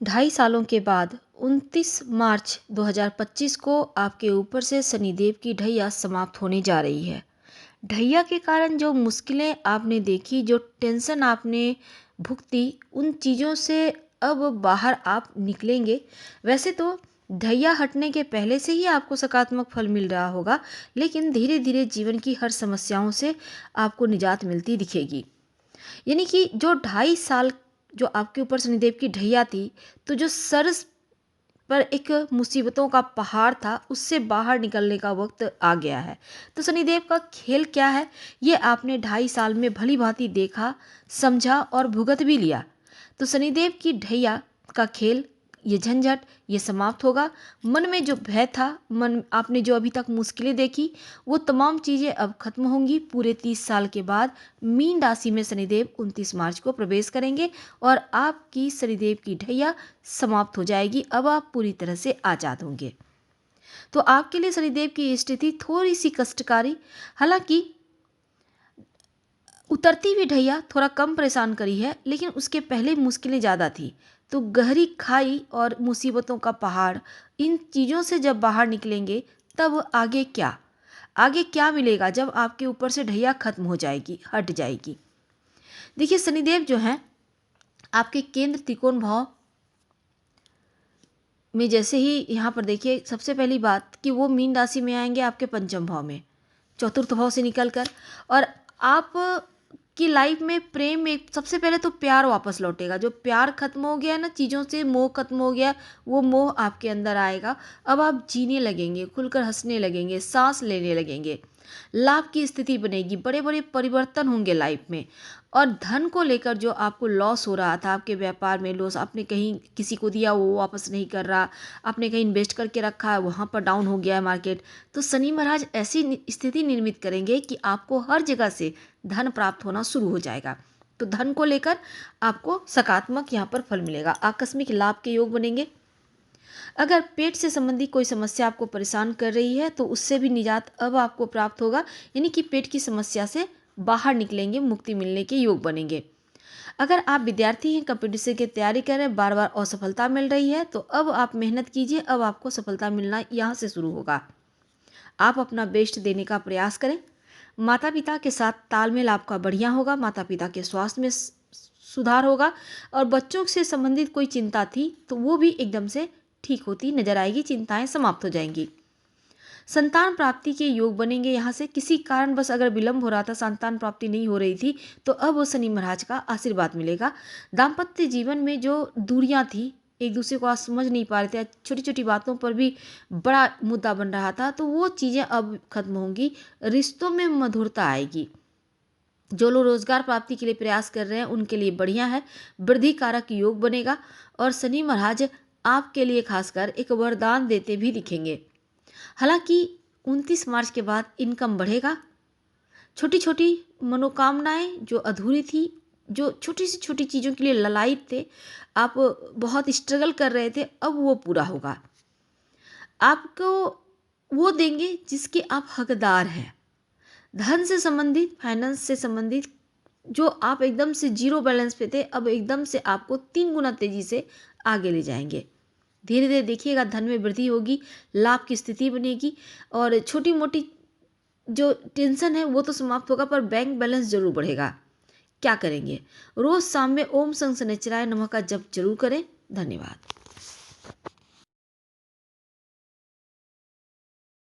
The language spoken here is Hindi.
ढाई सालों के बाद 29 मार्च 2025 को आपके ऊपर से शनिदेव की ढैया समाप्त होने जा रही है। ढैया के कारण जो मुश्किलें आपने देखी, जो टेंशन आपने भुगती, उन चीज़ों से अब बाहर आप निकलेंगे। वैसे तो ढैया हटने के पहले से ही आपको सकारात्मक फल मिल रहा होगा, लेकिन धीरे धीरे जीवन की हर समस्याओं से आपको निजात मिलती दिखेगी। यानी कि जो 2.5 साल जो आपके ऊपर शनिदेव की ढैया थी, तो जो सर पर एक मुसीबतों का पहाड़ था, उससे बाहर निकलने का वक्त आ गया है। तो शनिदेव का खेल क्या है, ये आपने 2.5 साल में भली भांति देखा, समझा और भुगत भी लिया। तो शनिदेव की ढैया का खेल, ये झंझट, ये समाप्त होगा। मन में जो भय था, मन आपने जो अभी तक मुश्किलें देखी, वो तमाम चीज़ें अब खत्म होंगी। पूरे 30 साल के बाद मीन राशि में शनिदेव 29 मार्च को प्रवेश करेंगे और आपकी शनिदेव की ढैया समाप्त हो जाएगी। अब आप पूरी तरह से आज़ाद होंगे। तो आपके लिए शनिदेव की स्थिति थोड़ी सी कष्टकारी, हालांकि उतरती हुई ढैया थोड़ा कम परेशान करी है, लेकिन उसके पहले मुश्किलें ज़्यादा थी। तो गहरी खाई और मुसीबतों का पहाड़, इन चीज़ों से जब बाहर निकलेंगे, तब आगे क्या मिलेगा जब आपके ऊपर से ढैया खत्म हो जाएगी, हट जाएगी। देखिए, शनिदेव जो हैं आपके केंद्र त्रिकोण भाव में, जैसे ही यहाँ पर देखिए, सबसे पहली बात कि वो मीन राशि में आएंगे आपके पंचम भाव में, चतुर्थ भाव से निकलकर। और आप की लाइफ में प्रेम में सबसे पहले तो प्यार वापस लौटेगा। जो प्यार खत्म हो गया ना, चीज़ों से मोह खत्म हो गया, वो मोह आपके अंदर आएगा। अब आप जीने लगेंगे, खुलकर हंसने लगेंगे, सांस लेने लगेंगे, लाभ की स्थिति बनेगी, बड़े बड़े परिवर्तन होंगे लाइफ में। और धन को लेकर जो आपको लॉस हो रहा था, आपके व्यापार में लॉस, आपने कहीं किसी को दिया वो वापस नहीं कर रहा, आपने कहीं इन्वेस्ट करके रखा है वहाँ पर डाउन हो गया है मार्केट, तो शनि महाराज ऐसी स्थिति निर्मित करेंगे कि आपको हर जगह से धन प्राप्त होना शुरू हो जाएगा। तो धन को लेकर आपको सकारात्मक यहाँ पर फल मिलेगा, आकस्मिक लाभ के योग बनेंगे। अगर पेट से संबंधी कोई समस्या आपको परेशान कर रही है, तो उससे भी निजात अब आपको प्राप्त होगा। यानी कि पेट की समस्या से बाहर निकलेंगे, मुक्ति मिलने के योग बनेंगे। अगर आप विद्यार्थी हैं, कंपटीशन की तैयारी कर रहे हैं, बार बार असफलता मिल रही है, तो अब आप मेहनत कीजिए, अब आपको सफलता मिलना यहाँ से शुरू होगा। आप अपना बेस्ट देने का प्रयास करें। माता पिता के साथ तालमेल आपका बढ़िया होगा, माता पिता के स्वास्थ्य में सुधार होगा। और बच्चों से संबंधित कोई चिंता थी तो वो भी एकदम से ठीक होती नजर आएगी, चिंताएं समाप्त हो जाएंगी। संतान प्राप्ति के योग बनेंगे। यहाँ से किसी कारण बस अगर विलंब हो रहा था, संतान प्राप्ति नहीं हो रही थी, तो अब वो शनि महाराज का आशीर्वाद मिलेगा। दाम्पत्य जीवन में जो दूरियां थी, एक दूसरे को आज समझ नहीं पा रहे थे, छोटी छोटी बातों पर भी बड़ा मुद्दा बन रहा था, तो वो चीज़ें अब खत्म होंगी, रिश्तों में मधुरता आएगी। जो लोग रोजगार प्राप्ति के लिए प्रयास कर रहे हैं उनके लिए बढ़िया है, वृद्धि कारक योग बनेगा। और शनि महाराज आपके लिए खासकर एक वरदान देते भी दिखेंगे। हालांकि 29 मार्च के बाद इनकम बढ़ेगा। छोटी छोटी मनोकामनाएं जो अधूरी थी, जो छोटी सी छोटी चीज़ों के लिए ललायित थे, आप बहुत स्ट्रगल कर रहे थे, अब वो पूरा होगा। आपको वो देंगे जिसके आप हकदार हैं। धन से संबंधित, फाइनेंस से संबंधित, जो आप एकदम से जीरो बैलेंस पे थे, अब एकदम से आपको 3 गुना तेजी से आगे ले जाएंगे। धीरे धीरे देखिएगा, धन में वृद्धि होगी, लाभ की स्थिति बनेगी। और छोटी मोटी जो टेंशन है वो तो समाप्त होगा, पर बैंक बैलेंस जरूर बढ़ेगा। क्या करेंगे? रोज शाम में ओम शनि शनिश्चराय नमः का जप जरूर करें। धन्यवाद।